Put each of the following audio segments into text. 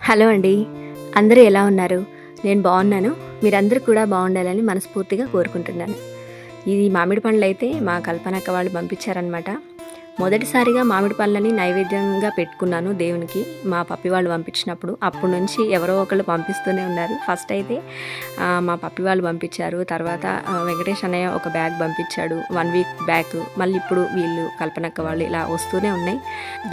Hello అండి. అందరూ ఎలా ఉన్నారు? నేను బాగున్నాను. మీరందరూ కూడా బాగుండాలని మనస్ఫూర్తిగా కోరుకుంటున్నాను. ఇది మామిడి పండ్లయితే మా కల్పనక్క వాళ్ళు పంపించారనమాట. మొదటిసారిగా మామిడి పళ్ళని నైవేద్యంగా పెట్టుకున్నాను దేవునికి. మా పప్పి వాళ్ళు పంపించినప్పుడు. అప్పటి నుంచి ఎవరో ఒకళ్ళు పంపిస్తూనే ఉన్నారు. ఫస్ట్ అయితే మా పప్పి వాళ్ళు పంపించారు. తర్వాత వెంకటేష్ అన్నయ్య ఒక బ్యాగ్ పంపించాడు. 1 వీక్ బ్యాక్. మళ్ళీ ఇప్పుడు వీళ్ళు కల్పనక్క వాళ్ళు ఇలా వస్తూనే ఉన్నాయి.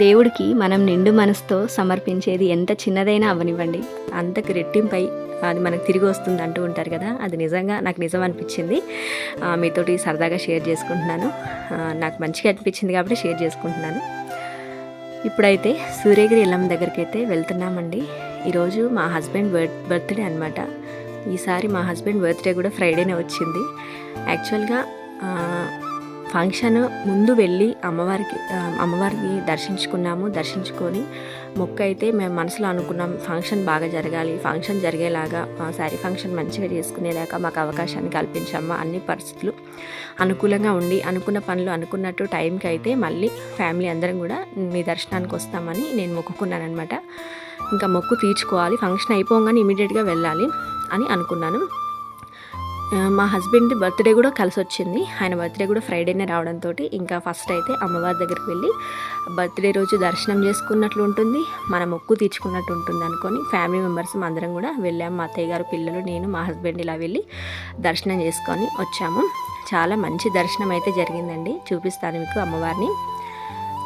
దేవుడికి మనం నిండు మనసుతో సమర్పించేది ఎంత చిన్నదైనా అవ్వనివ్వండి, అంతకు రెట్టింపై అది మనకు తిరిగి వస్తుంది అంటూ ఉంటారు కదా. అది నిజంగా నాకు నిజం అనిపించింది. మీతోటి సరదాగా షేర్ చేసుకుంటున్నాను. నాకు మంచిగా అనిపించింది కాబట్టి షేర్ చేసుకుంటున్నాను. ఇప్పుడైతే సూర్యగిరి ఎల్లమ్మ దగ్గరికి అయితే వెళ్తున్నామండి. ఈరోజు మా హస్బెండ్ బర్త్డే అనమాట. ఈసారి మా హస్బెండ్ బర్త్డే కూడా ఫ్రైడేనే వచ్చింది. యాక్చువల్గా ఫంక్షన్ ముందు వెళ్ళి అమ్మవారికి దర్శించుకొని మొక్క అయితే మేము మనసులో అనుకున్నాం, ఫంక్షన్ బాగా జరగాలి, ఫంక్షన్ జరిగేలాగా శారీ ఫంక్షన్ మంచిగా చేసుకునేలాగా మాకు అవకాశాన్ని కల్పించమ్మా. అన్ని పరిస్థితులు అనుకూలంగా ఉండి అనుకున్న పనులు అనుకున్నట్టు టైంకి అయితే మళ్ళీ ఫ్యామిలీ అందరం కూడా మీ దర్శనానికి వస్తామని నేను మొక్కుకున్నాను అనమాట. ఇంకా మొక్కు తీర్చుకోవాలి, ఫంక్షన్ అయిపోగానే ఇమీడియట్గా వెళ్ళాలి అని అనుకున్నాను. మా హస్బెండ్ బర్త్డే కూడా కలిసి వచ్చింది. ఆయన బర్త్డే కూడా ఫ్రైడేనే రావడంతో ఇంకా ఫస్ట్ అయితే అమ్మవారి దగ్గరికి వెళ్ళి బర్త్డే రోజు దర్శనం చేసుకున్నట్లు ఉంటుంది, మన మొక్కు తీర్చుకున్నట్టు ఉంటుంది అనుకొని ఫ్యామిలీ మెంబర్స్ అందరం కూడా వెళ్ళాము. మా అత్తయ్య గారు, పిల్లలు, నేను, మా హస్బెండ్ ఇలా వెళ్ళి దర్శనం చేసుకొని వచ్చాము. చాలా మంచి దర్శనం అయితే జరిగిందండి. చూపిస్తాను మీకు అమ్మవారిని.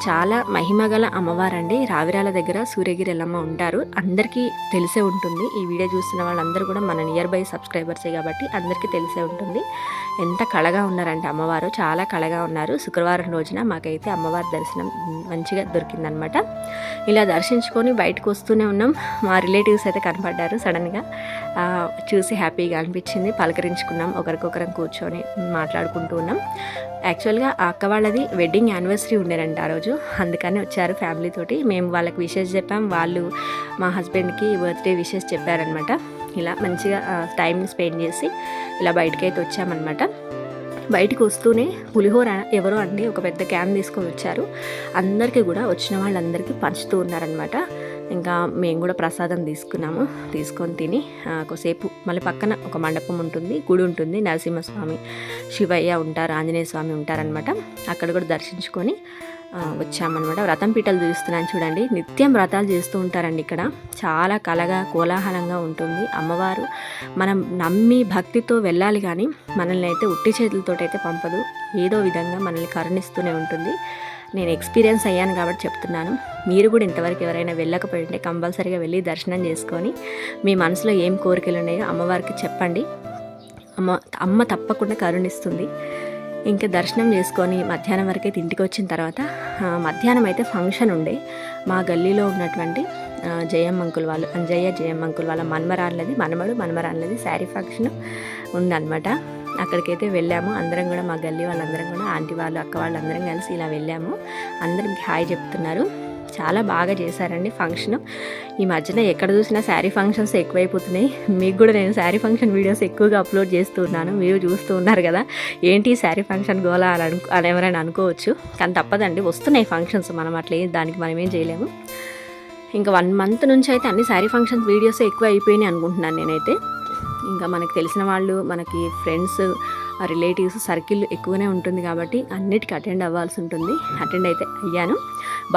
చాలా మహిమగల అమ్మవారండి. రావిరాల దగ్గర సూర్యగిరి ఎల్లమ్మ ఉంటారు. అందరికీ తెలిసే ఉంటుంది. ఈ వీడియో చూస్తున్న వాళ్ళందరూ కూడా మన నియర్ బై సబ్స్క్రైబర్సే కాబట్టి అందరికీ తెలిసే ఉంటుంది. ఎంత కళగా ఉన్నారంటే అమ్మవారు, చాలా కళగా ఉన్నారు. శుక్రవారం రోజున మాకైతే అమ్మవారి దర్శనం మంచిగా దొరికిందనమాట. ఇలా దర్శించుకొని బయటకు వస్తూనే ఉన్నాం. మా రిలేటివ్స్ అయితే కనపడ్డారు. సడన్గా చూసి హ్యాపీగా అనిపించింది. పలకరించుకున్నాం, ఒకరికొకరం కూర్చొని మాట్లాడుకుంటూ ఉన్నాం. యాక్చువల్గా ఆ అక్క వాళ్ళది వెడ్డింగ్ యానివర్సరీ ఉండేనంట ఆ రోజు. అందుకని వచ్చారు ఫ్యామిలీతోటి. మేము వాళ్ళకి విషెస్ చెప్పాం, వాళ్ళు మా హస్బెండ్కి బర్త్డే విషెస్ చెప్పారనమాట. ఇలా మంచిగా టైంని స్పెండ్ చేసి ఇలా బయటకైతే వచ్చామన్నమాట. బయటికి వస్తూనే పులిహోర ఎవరో అండి ఒక పెద్ద క్యాన్ తీసుకొని వచ్చారు. అందరికీ కూడా వచ్చిన వాళ్ళందరికీ పంచుతూ ఉన్నారనమాట. ఇంకా మేము కూడా ప్రసాదం తీసుకొని తిని కొద్దిసేపు మళ్ళీ పక్కన ఒక మండపం ఉంటుంది, గుడి ఉంటుంది, నరసింహస్వామి, శివయ్య ఉంటారు, ఆంజనేయ స్వామి ఉంటారనమాట. అక్కడ కూడా దర్శించుకొని వచ్చామన్నమాట. వ్రతం పీటలు చూస్తున్నాను చూడండి. నిత్యం వ్రతాలు చేస్తూ ఉంటారండి ఇక్కడ. చాలా కళగా కోలాహలంగా ఉంటుంది. అమ్మవారు మనం నమ్మి భక్తితో వెళ్ళాలి, కానీ మనల్ని అయితే ఉట్టి చేతులతో అయితే పంపదు. ఏదో విధంగా మనల్ని కరుణిస్తూనే ఉంటుంది. నేను ఎక్స్పీరియన్స్ అయ్యాను కాబట్టి చెప్తున్నాను. మీరు కూడా ఇంతవరకు ఎవరైనా వెళ్ళకపోయింటే కంపల్సరీగా వెళ్ళి దర్శనం చేసుకొని మీ మనసులో ఏం కోరికలు ఉన్నాయో అమ్మవారికి చెప్పండి. అమ్మ తప్పకుండా కరుణిస్తుంది. ఇంకా దర్శనం చేసుకొని మధ్యాహ్నం వరకు అయితే ఇంటికి వచ్చిన తర్వాత మధ్యాహ్నం అయితే ఫంక్షన్ ఉండే. మా గల్లీలో ఉన్నటువంటి అంజయ్య జయమ్మ అంకుల్ వాళ్ళ మనమరాళ్ళది శారీ ఫంక్షన్ ఉందన్నమాట. అక్కడికైతే వెళ్ళాము. అందరం కూడా మా గల్లీ వాళ్ళందరం కూడా, ఆంటీ వాళ్ళు, అక్క వాళ్ళు అందరం కలిసి ఇలా వెళ్ళాము. అందరికి హాయ్ చెప్తున్నారు. చాలా బాగా చేశారండి ఫంక్షన్. ఈ మధ్యన ఎక్కడ చూసినా శారీ ఫంక్షన్స్ ఎక్కువైపోతున్నాయి. మీకు కూడా నేను శారీ ఫంక్షన్ వీడియోస్ ఎక్కువగా అప్లోడ్ చేస్తూ ఉన్నాను. మీరు చూస్తూ ఉన్నారు కదా, ఏంటి శారీ ఫంక్షన్ గోలా అని ఎవరైనా అనుకోవచ్చు. కానీ తప్పదండి, వస్తున్నాయి ఫంక్షన్స్. మనం అట్లా దానికి మనం ఏం చేయలేము. ఇంకా 1 మంత్ నుంచి అయితే అన్ని శారీ ఫంక్షన్స్ వీడియోస్ ఎక్కువ అయిపోయినాయి అనుకుంటున్నాను నేనైతే. ఇంకా మనకు తెలిసిన వాళ్ళు, మనకి ఫ్రెండ్స్, రిలేటివ్స్ సర్కిల్ ఎక్కువనే ఉంటుంది కాబట్టి అన్నిటికీ అటెండ్ అవ్వాల్సి ఉంటుంది. అటెండ్ అయితే అయ్యాను.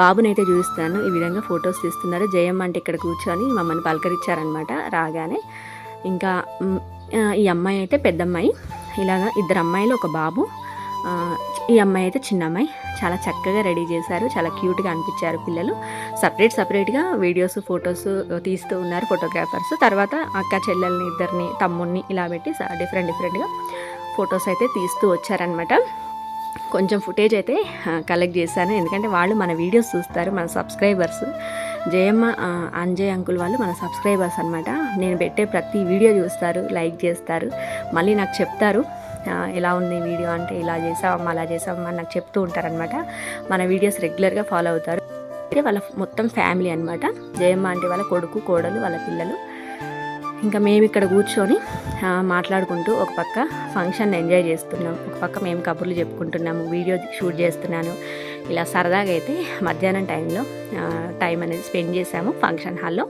బాబునైతే చూపిస్తాను. ఈ విధంగా ఫొటోస్ తీస్తున్నారు. జయమ్మ అంటే ఇక్కడ కూర్చొని మమ్మల్ని పలకరించారనమాట రాగానే. ఇంకా ఈ అమ్మాయి అయితే పెద్దమ్మాయి. ఇలాగా 2 అమ్మాయిలు, ఒక బాబు. ఈ అమ్మాయి అయితే చిన్న అమ్మాయి. చాలా చక్కగా రెడీ చేశారు. చాలా క్యూట్గా అనిపించారు పిల్లలు. సపరేట్గా వీడియోస్, ఫొటోస్ తీస్తూ ఉన్నారు ఫోటోగ్రాఫర్స్. తర్వాత అక్క చెల్లెల్ని, ఇద్దరిని, తమ్ముడిని ఇలా పెట్టి డిఫరెంట్గా ఫొటోస్ అయితే తీస్తూ వచ్చారనమాట. కొంచెం ఫుటేజ్ అయితే కలెక్ట్ చేశాను. ఎందుకంటే వాళ్ళు మన వీడియోస్ చూస్తారు, మన సబ్స్క్రైబర్స్. జయమ్మ, అంజయ్ అంకుల్ వాళ్ళు మన సబ్స్క్రైబర్స్ అనమాట. నేను పెట్టే ప్రతి వీడియో చూస్తారు, లైక్ చేస్తారు, మళ్ళీ నాకు చెప్తారు ఎలా ఉంది వీడియో అంటే, ఇలా చేసావమ్మా, అలా చేసావమ్మా నాకు చెప్తూ ఉంటారనమాట. మన వీడియోస్ రెగ్యులర్గా ఫాలో అవుతారు. అంటే వాళ్ళ మొత్తం ఫ్యామిలీ అనమాట. జయమ్మ అంటే వాళ్ళ కొడుకు, కోడలు, వాళ్ళ పిల్లలు. ఇంకా మేము ఇక్కడ కూర్చొని మాట్లాడుకుంటూ ఒక పక్క ఫంక్షన్ ఎంజాయ్ చేస్తున్నాం, ఒక పక్క మేము కబుర్లు చెప్పుకుంటున్నాము, వీడియో షూట్ చేస్తున్నాను. ఇలా సరదాగా అయితే మధ్యాహ్నం టైం అనేది స్పెండ్ చేసాము ఫంక్షన్ హాల్లో.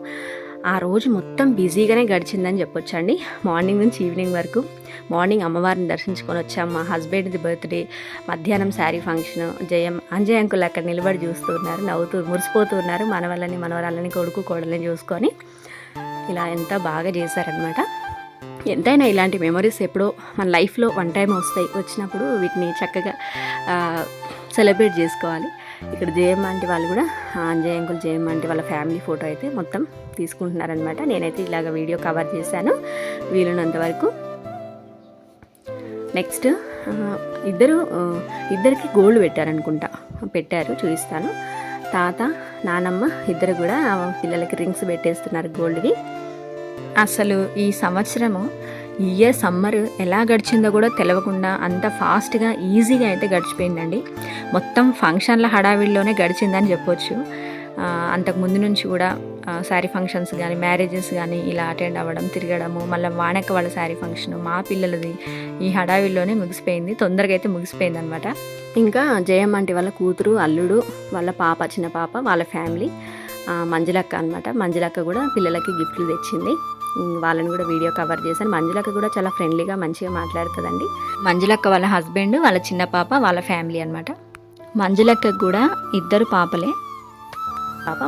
ఆ రోజు మొత్తం బిజీగానే గడిచిందని చెప్పొచ్చండి. మార్నింగ్ నుంచి ఈవినింగ్ వరకు. మార్నింగ్ అమ్మవారిని దర్శించుకొని వచ్చాము. మా హస్బెండ్ది బర్త్డే, మధ్యాహ్నం శారీ ఫంక్షన్. అంజయ్ అంకుల్ అక్కడ నిలబడి చూస్తూ ఉన్నారు, నవ్వుతూ మురిసిపోతూ ఉన్నారు. మనవళ్ళని మనవరాళ్ళని కొడుకు కోడలని చూసుకొని ఇలా ఎంత బాగా చేశారనమాట. ఎంతైనా ఇలాంటి మెమరీస్ ఎప్పుడో మన లైఫ్లో వన్ టైం వచ్చినప్పుడు వీటిని చక్కగా సెలబ్రేట్ చేసుకోవాలి. ఇక్కడ జయమ్మ ఆంటీ వాళ్ళు కూడా, అంజయ్ అంకుల్ జయమ్మ ఆంటీ వాళ్ళ ఫ్యామిలీ ఫోటో అయితే మొత్తం తీసుకుంటున్నారనమాట. నేనైతే ఇలాగ వీడియో కవర్ చేశాను వీలున్నంత వరకు. నెక్స్ట్ ఇద్దరికి గోల్డ్ పెట్టారు, చూపిస్తాను. తాత నానమ్మ ఇద్దరు కూడా పిల్లలకి రింగ్స్ పెట్టేస్తున్నారు గోల్డ్వి. అసలు ఈ సంవత్సరము ఇయర్ సమ్మర్ ఎలా గడిచిందో కూడా తెలవకుండా అంత ఫాస్ట్గా ఈజీగా అయితే గడిచిపోయిందండి. మొత్తం ఫంక్షన్ల హడావిడిలోనే గడిచిందని చెప్పొచ్చు. అంతకుముందు నుంచి కూడా శారీ ఫంక్షన్స్ కానీ మ్యారేజెస్ కానీ ఇలా అటెండ్ అవ్వడం, తిరగడము, మళ్ళీ వానక్క వాళ్ళ శారీ ఫంక్షను, మా పిల్లలది ఈ హడావిడిలోనే ముగిసిపోయింది. తొందరగా అయితే ముగిసిపోయింది అనమాట. ఇంకా జయమ్మ ఆంటీ వాళ్ళ కూతురు, అల్లుడు, వాళ్ళ పాప, చిన్న పాప, వాళ్ళ ఫ్యామిలీ, మంజులక్క అనమాట. మంజులక్క కూడా పిల్లలకి గిఫ్ట్లు తెచ్చింది. వాళ్ళని కూడా వీడియో కవర్ చేశాను. మంజులక్క కూడా చాలా ఫ్రెండ్లీగా మంచిగా మాట్లాడుతుందండి. మంజులక్క వాళ్ళ హస్బెండ్, వాళ్ళ చిన్న పాప, వాళ్ళ ఫ్యామిలీ అనమాట. మంజులక్కకు కూడా ఇద్దరు పాపలే.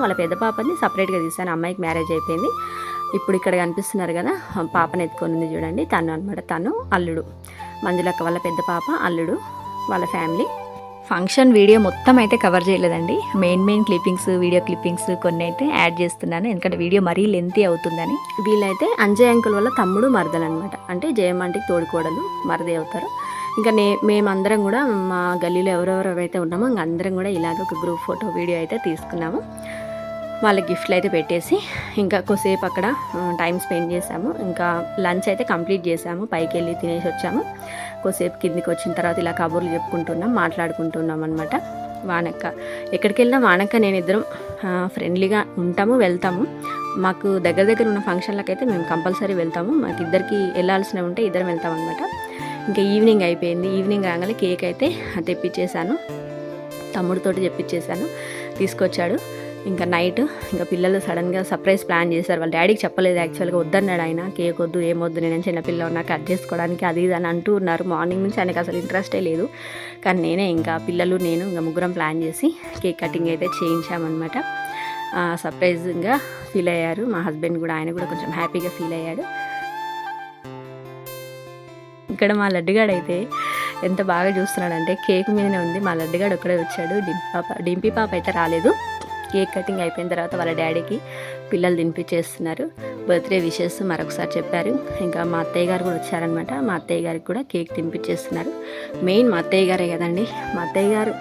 వాళ్ళ పెద్ద పాపని సపరేట్గా తీశాను, అమ్మాయికి మ్యారేజ్ అయిపోయింది. ఇప్పుడు ఇక్కడ కనిపిస్తున్నారు కదా పాపను ఎత్తుకొని చూడండి, తను అనమాట. తను అల్లుడు, మంజులక్క వాళ్ళ పెద్ద పాప, అల్లుడు, వాళ్ళ ఫ్యామిలీ. ఫంక్షన్ వీడియో మొత్తం అయితే కవర్ చేయలేదండి. మెయిన్ క్లిప్పింగ్స్, వీడియో క్లిప్పింగ్స్ కొన్ని అయితే యాడ్ చేస్తున్నాను, ఎందుకంటే వీడియో మరీ లెంతీ అవుతుందని. వీళ్ళైతే అంజయ్ అంకుల్ వల్ల తమ్ముడు మరదలు అనమాట. అంటే జయమ్మ ఆంటీకి తోడుకోడలు మరదే అవుతారు. ఇంకా మేమందరం కూడా మా గల్లీలో ఎవరెవరైతే ఉన్నామో ఇంక అందరం కూడా ఇలాగ ఒక గ్రూప్ ఫోటో వీడియో అయితే తీసుకున్నాము. వాళ్ళకి గిఫ్ట్లు అయితే పెట్టేసి ఇంకా కొద్దిసేపు అక్కడ టైం స్పెండ్ చేసాము. ఇంకా లంచ్ అయితే కంప్లీట్ చేసాము, పైకి వెళ్ళి తినేసి వచ్చాము. కొద్దిసేపు కిందికి వచ్చిన తర్వాత ఇలా కబుర్లు చెప్పుకుంటున్నాం, మాట్లాడుకుంటున్నాం అనమాట. వానక్క ఎక్కడికి వెళ్ళినా వానక్క నేను ఇద్దరం ఫ్రెండ్లీగా ఉంటాము, వెళ్తాము. మాకు దగ్గర ఉన్న ఫంక్షన్లకు అయితే మేము కంపల్సరీ వెళ్తాము. మాకు ఇద్దరికి వెళ్ళాల్సినవి ఉంటే ఇద్దరం వెళ్తాం అనమాట. ఇంకా ఈవినింగ్ అయిపోయింది. ఈవినింగ్ రాగానే కేక్ అయితే తెప్పించేశాను, తమ్ముడితోటి తెప్పించేశాను, తీసుకొచ్చాడు. ఇంకా నైట్ ఇంకా పిల్లలు సడన్గా సర్ప్రైజ్ ప్లాన్ చేశారు. వాళ్ళ డాడీకి చెప్పలేదు యాక్చువల్గా, వద్దన్నాడు ఆయన. కేక్ వద్దు, ఏమొద్దు, నేను చిన్నపిల్ల ఉన్నా కట్ చేసుకోవడానికి అది ఇది అని అంటూ ఉన్నారు. మార్నింగ్ నుంచి ఆయనకు అసలు ఇంట్రెస్టే లేదు. కానీ నేనే ఇంకా పిల్లలు నేను ఇంకా ముగ్గురం ప్లాన్ చేసి కేక్ కటింగ్ అయితే చేయించామన్నమాట. సర్ప్రైజ్గా ఫీల్ అయ్యారు మా హస్బెండ్ కూడా, ఆయన కూడా కొంచెం హ్యాపీగా ఫీల్ అయ్యాడు. ఇక్కడ మా లడ్డుగాడు అయితే ఎంత బాగా చూస్తున్నాడంటే కేక్ మీదనే ఉంది. మా లడ్డుగాడు ఒక్కడే వచ్చాడు, డింపీ పాప అయితే రాలేదు. కేక్ కటింగ్ అయిపోయిన తర్వాత వాళ్ళ డాడీకి పిల్లలు తినిపించేస్తున్నారు. బర్త్డే విషెస్ మరొకసారి చెప్పారు. ఇంకా మా అత్తయ్య గారు కూడా వచ్చారనమాట. మా అత్తయ్య గారికి కూడా కేక్ తినిపించేస్తున్నారు. మెయిన్ మా అత్తయ్య గారే కదండి. మా అత్తయ్య గారు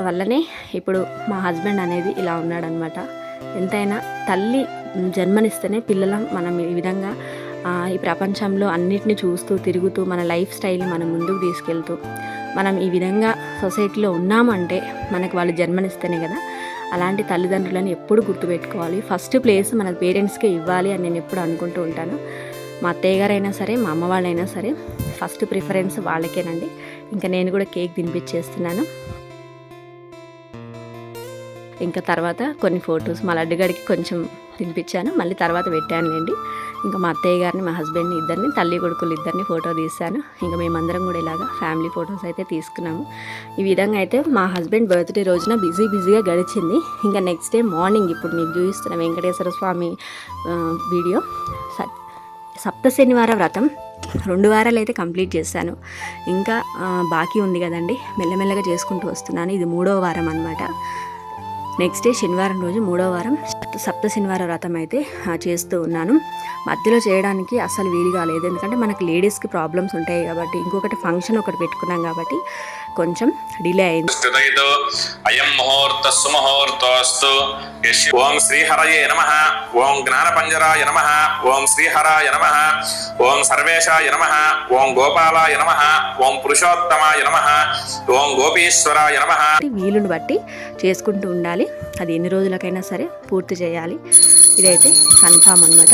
వల్లనే ఇప్పుడు మా హస్బెండ్ అనేది ఇలా ఉన్నాడనమాట. ఎంతైనా తల్లి జన్మనిస్తేనే పిల్లల మనం ఈ విధంగా ఈ ప్రపంచంలో అన్నిటిని చూస్తూ తిరుగుతూ మన లైఫ్ స్టైల్ని మనం ముందుకు తీసుకెళ్తూ మనం ఈ విధంగా సొసైటీలో ఉన్నామంటే మనకు వాళ్ళు జన్మనిస్తేనే కదా. అలాంటి తల్లిదండ్రులను ఎప్పుడు గుర్తుపెట్టుకోవాలి. ఫస్ట్ ప్లేస్ మన పేరెంట్స్కే ఇవ్వాలి అని నేను ఎప్పుడు అనుకుంటూ ఉంటాను. మా అత్తయ్య గారైనా సరే, మా అమ్మ వాళ్ళైనా సరే ఫస్ట్ ప్రిఫరెన్స్ వాళ్ళకేనండి. ఇంకా నేను కూడా కేక్ తినిపించేస్తున్నాను. ఇంకా తర్వాత కొన్ని ఫొటోస్ మా లడ్డుగాడికి కొంచెం తినిపించాను, మళ్ళీ తర్వాత పెట్టానులేండి. ఇంకా మా అత్తయ్య గారిని, మా హస్బెండ్ని ఇద్దరిని, తల్లి కొడుకులు ఇద్దరిని ఫోటో తీశాను. ఇంకా మేమందరం కూడా ఇలాగా ఫ్యామిలీ ఫొటోస్ అయితే తీసుకున్నాము. ఈ విధంగా అయితే మా హస్బెండ్ బర్త్డే రోజున బిజీగా గడిచింది. ఇంకా నెక్స్ట్ డే మార్నింగ్ ఇప్పుడు మీకు చూపిస్తున్న వెంకటేశ్వర స్వామి వీడియో. సప్త శనివార వ్రతం 2 వారాలు అయితే కంప్లీట్ చేశాను. ఇంకా బాకీ ఉంది కదండి, మెల్లమెల్లగా చేసుకుంటూ వస్తున్నాను. ఇది 3వ వారం అనమాట. నెక్స్ట్ డే శనివారం రోజు 3వ వారం సప్త శనివార వ్రతం అయితే చేస్తూ ఉన్నాను. మధ్యలో చేయడానికి అసలు వీలు కాలేదు, ఎందుకంటే మనకు లేడీస్కి ప్రాబ్లమ్స్ ఉంటాయి కాబట్టి. ఇంకొకటి ఫంక్షన్ ఒకటి పెట్టుకున్నాం కాబట్టి కొంచెం డిలే అయింది. అయం ముహూర్త సుముహూర్తోస్తు. ఓం శ్రీహరయే నమః, ఓం జ్ఞానపంజరాయ నమః, ఓం శ్రీహరాయ నమః, ఓం సర్వేశాయ నమః, ఓం గోపాలాయ నమః, ఓం పురుషోత్తమాయ నమః, ఓం గోపీశ్వరాయ నమః. వీలుని బట్టి చేసుకుంటూ ఉండాలి. అది ఎన్ని రోజులకైనా సరే పూర్తి చేయాలి. ఇదైతే కన్ఫామ్ అనమాట.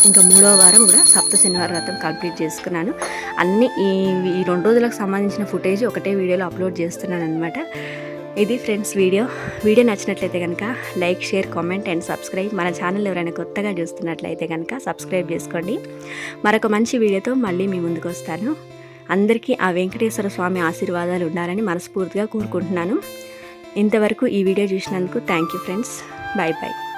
ఇంకా 3వ వారం కూడా సప్త శనివారం వ్రతం కంప్లీట్ చేసుకున్నాను. అన్ని ఈ 2 రోజులకు సంబంధించిన ఫుటేజ్ ఒకటే వీడియోలో అప్లోడ్ చేస్తున్నాను అనమాట. ఇది ఫ్రెండ్స్ వీడియో నచ్చినట్లయితే కనుక like, share, comment and subscribe. మన ఛానల్ ఎవరైనా కొత్తగా చూస్తున్నట్లయితే కనుక సబ్స్క్రైబ్ చేసుకోండి. మరొక మంచి వీడియోతో మళ్ళీ మీ ముందుకు వస్తాను. అందరికీ ఆ వెంకటేశ్వర స్వామి ఆశీర్వాదాలు ఉండాలని మనస్ఫూర్తిగా కోరుకుంటున్నాను. ఇంతవరకు ఈ వీడియో చూసినందుకు thank you friends. Bye bye.